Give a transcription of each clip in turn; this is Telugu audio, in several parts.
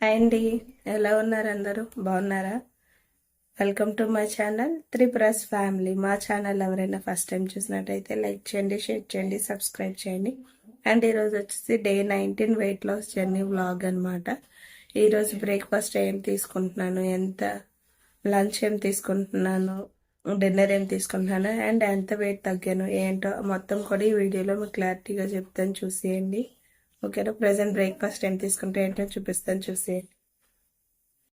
హాయ్ అండి, ఎలా ఉన్నారు? అందరూ బాగున్నారా? Welcome to my channel Tripura's family. మా ఛానల్ ఎవరైనా ఫస్ట్ టైం చూసినట్టయితే లైక్ చేయండి, షేర్ చేయండి, సబ్స్క్రైబ్ చేయండి. అండ్ ఈరోజు వచ్చేసి day 19 weight loss journey vlog అనమాట. ఈరోజు బ్రేక్ఫాస్ట్ ఏం తీసుకుంటున్నాను, లంచ్ ఏం తీసుకుంటున్నాను, డిన్నర్ ఏం తీసుకుంటున్నాను, అండ్ ఎంత వెయిట్ తగ్గాను ఏంటో మొత్తం కూడా ఈ వీడియోలో మీకు క్లారిటీగా చెప్తాను, చూసేయండి. ఓకేనా? ప్రెసెంట్ బ్రేక్ఫాస్ట్ ఏం తీసుకుంటే ఏంటో చూపిస్తాను, చూసేయండి.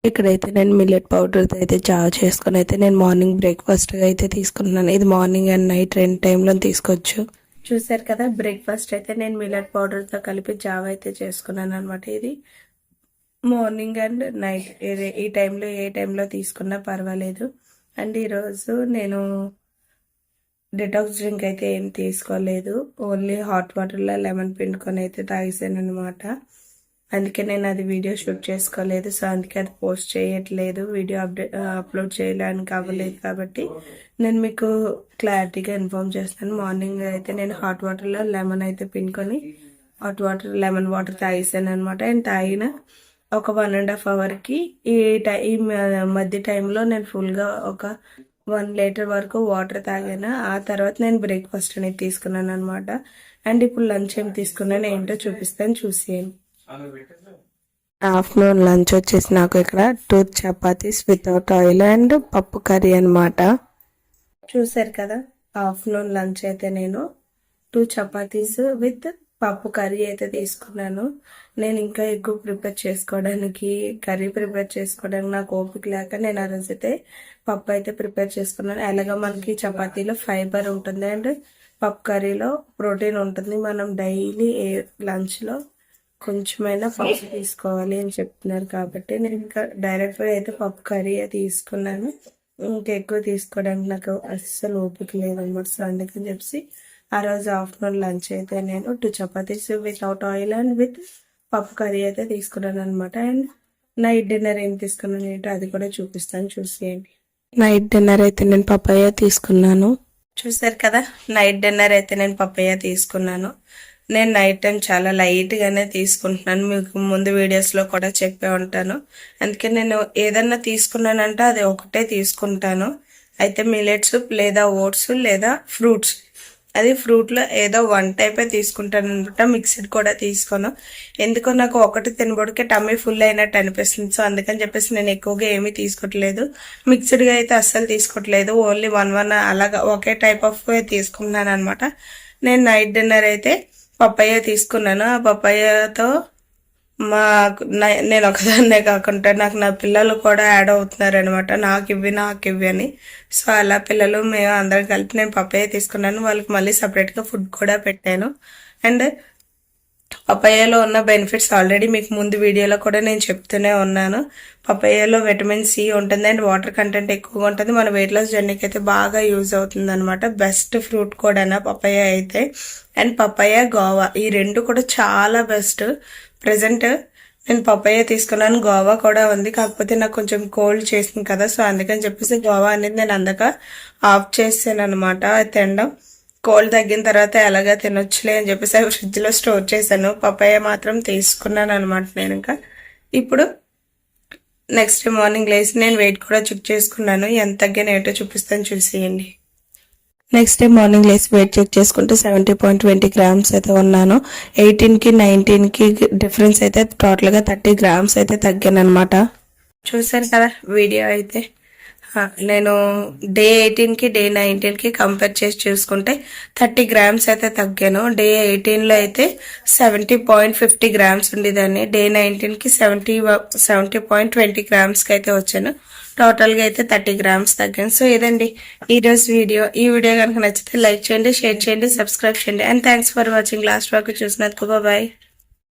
ఇక్కడైతే నేను మిల్లెట్ పౌడర్ అయితే జావ చేసుకుని అయితే నేను మార్నింగ్ బ్రేక్ఫాస్ట్గా అయితే తీసుకుంటున్నాను. ఇది మార్నింగ్ అండ్ నైట్ 2 టైంలో తీసుకోవచ్చు. చూసారు కదా, బ్రేక్ఫాస్ట్ అయితే నేను మిల్లెట్ పౌడర్తో కలిపి జావ అయితే చేసుకున్నాను అనమాట. ఇది మార్నింగ్ అండ్ నైట్ ఈ టైంలో ఏ టైంలో తీసుకున్నా పర్వాలేదు. అండ్ ఈరోజు నేను డిటాక్స్ డ్రింక్ అయితే ఏం తీసుకోలేదు, ఓన్లీ హాట్ వాటర్లో లెమన్ పిండుకొని అయితే తాగేసాను అనమాట. అందుకే నేను అది వీడియో షూట్ చేసుకోలేదు, సో అందుకే అది పోస్ట్ చేయట్లేదు, వీడియో అప్లోడ్ చేయడానికి అవ్వలేదు. కాబట్టి నేను మీకు క్లారిటీగా ఇన్ఫార్మ్ చేస్తాను. మార్నింగ్ అయితే నేను హాట్ వాటర్లో లెమన్ అయితే పిండుకొని లెమన్ వాటర్ తాగేసాను అనమాట. అండ్ తాగిన ఒక 1.5 అవర్కి ఈ మధ్య టైంలో నేను ఫుల్గా ఒక 1 లీటర్ వరకు వాటర్ తాగాను. ఆ తర్వాత నేను బ్రేక్ఫాస్ట్ అనేది తీసుకున్నాను అనమాట. అండ్ ఇప్పుడు లంచ్ ఏం తీసుకున్నాను ఏంటో చూపిస్తాను, చూసేయండి. ఆఫ్టర్నూన్ లంచ్ వచ్చేసి నాకు ఇక్కడ 2 చపాతీస్ వితౌట్ ఆయిల్ అండ్ పప్పు కర్రీ అనమాట. చూసారు కదా, ఆఫ్టర్నూన్ లంచ్ అయితే నేను 2 చపాతీస్ విత్ పప్పు కర్రీ అయితే తీసుకున్నాను. నేను ఇంకా ఎక్కువ ప్రిపేర్ చేసుకోవడానికి, కర్రీ ప్రిపేర్ చేసుకోవడానికి నాకు ఓపిక లేక నేను ఆ రోజైతే పప్పు అయితే ప్రిపేర్ చేసుకున్నాను. ఎలాగో మనకి చపాతీలో ఫైబర్ ఉంటుంది అండ్ పప్పు కర్రీలో ప్రోటీన్ ఉంటుంది. మనం డైలీ లంచ్లో కొంచెమైనా పప్పు తీసుకోవాలి అని చెప్తున్నారు కాబట్టి నేను ఇంకా డైరెక్ట్గా అయితే పప్పు కర్రీ తీసుకున్నాను. ఇంకా ఎక్కువ తీసుకోవడానికి నాకు అస్సలు ఓపిక లేదన్నమాట. సో అందుకని చెప్పి ఆ రోజు ఆఫ్టర్నూన్ లంచ్ అయితే నేను 2 chapatis without oil and with పప్పు కర్రీ అయితే తీసుకున్నాను అనమాట. అండ్ నైట్ డిన్నర్ ఏం తీసుకున్నాను ఏంటో అది కూడా చూపిస్తాను, చూసేయండి. నైట్ డిన్నర్ అయితే నేను పపాయ తీసుకున్నాను. చూసారు కదా, నైట్ డిన్నర్ అయితే నేను పపాయ తీసుకున్నాను. నేను నైట్ టైం చాలా లైట్గానే తీసుకుంటున్నాను, మీకు ముందు వీడియోస్లో కూడా చెప్పే ఉంటాను. అందుకే నేను ఏదన్నా తీసుకున్నానంటే అది ఒకటే తీసుకుంటాను. అయితే మిల్లెట్స్ లేదా ఓట్స్ లేదా ఫ్రూట్స్, అది ఫ్రూట్లో ఏదో 1 టైపే తీసుకుంటాను అనమాట. మిక్స్డ్ కూడా తీసుకోను, ఎందుకో నాకు ఒకటి తినబడికే టమ్మీ ఫుల్ అయినట్టు అనిపిస్తుంది. సో అందుకని చెప్పేసి నేను ఎక్కువగా ఏమీ తీసుకోవట్లేదు, మిక్స్డ్గా అయితే అస్సలు తీసుకోవట్లేదు. ఓన్లీ 1 అలాగా ఒకే టైప్ ఆఫ్ తీసుకుంటున్నాను అనమాట. నేను నైట్ డిన్నర్ అయితే పపాయ తీసుకున్నాను. ఆ పపాయతో నేను ఒకదాన్నే కాకుండా నాకు నా పిల్లలు కూడా యాడ్ అవుతున్నారు అనమాట, నాకు ఇవ్వి అని. సో అలా పిల్లలు మేము అందరం కలిపి నేను పపాయ తీసుకున్నాను. వాళ్ళకి మళ్ళీ సపరేట్గా ఫుడ్ కూడా పెట్టాను. అండ్ పపాయలో ఉన్న బెనిఫిట్స్ ఆల్రెడీ మీకు ముందు వీడియోలో కూడా నేను చెప్తూనే ఉన్నాను. పపాయలో విటమిన్ సి ఉంటుంది అండ్ వాటర్ కంటెంట్ ఎక్కువగా ఉంటుంది. మన వెయిట్ లాస్ జర్నీకి అయితే బాగా యూజ్ అవుతుంది అనమాట. బెస్ట్ ఫ్రూట్ కూడా పపాయ అయితే. అండ్ పపాయ, గోవా ఈ 2 కూడా చాలా బెస్ట్. ప్రెసెంట్ నేను పపాయ తీసుకున్నాను, గోవా కూడా ఉంది. కాకపోతే నాకు కొంచెం కోల్డ్ చేసింది కదా, సో అందుకని చెప్పేసి గోవా అనేది నేను అందక ఆఫ్ చేసాను అనమాట తినడం. కోల్డ్ తగ్గిన తర్వాత ఎలాగా తినొచ్చులే అని చెప్పేసి అవి ఫ్రిడ్జ్లో స్టోర్ చేశాను. పపాయ మాత్రం తీసుకున్నాను అనమాట. నేను ఇంకా ఇప్పుడు నెక్స్ట్ డే మార్నింగ్ లేచి నేను వెయిట్ కూడా చెక్ చేసుకున్నాను, ఎంత తగ్గాను ఏంటో చూపిస్తాను, చూసేయండి. నెక్స్ట్ డే మార్నింగ్ లేసి వెయిట్ చెక్ చేసుకుంటే 70.20 గ్రామ్స్ అయితే ఉన్నాను. 18కి 19కి డిఫరెన్స్ అయితే టోటల్గా 30 గ్రామ్స్ అయితే తగ్గాను అనమాట. చూసాను కదా వీడియో అయితే. నేను డే 18కి డే 19కి కంపేర్ చేసి చూసుకుంటే 30 గ్రామ్స్ అయితే తగ్గాను. డే 18లో అయితే 70.50 గ్రామ్స్ ఉండేదాన్ని. డే 19కి 70.20 గ్రామ్స్కి అయితే వచ్చాను. టోటల్గా అయితే 30 గ్రామ్స్ తగ్గాను. సో ఇదండి ఈరోజు వీడియో. ఈ వీడియో కనుక నచ్చితే లైక్ చేయండి, షేర్ చేయండి, సబ్స్క్రైబ్ చేయండి. And thanks for watching. Last వరకు చూసినందుకు బాయ్.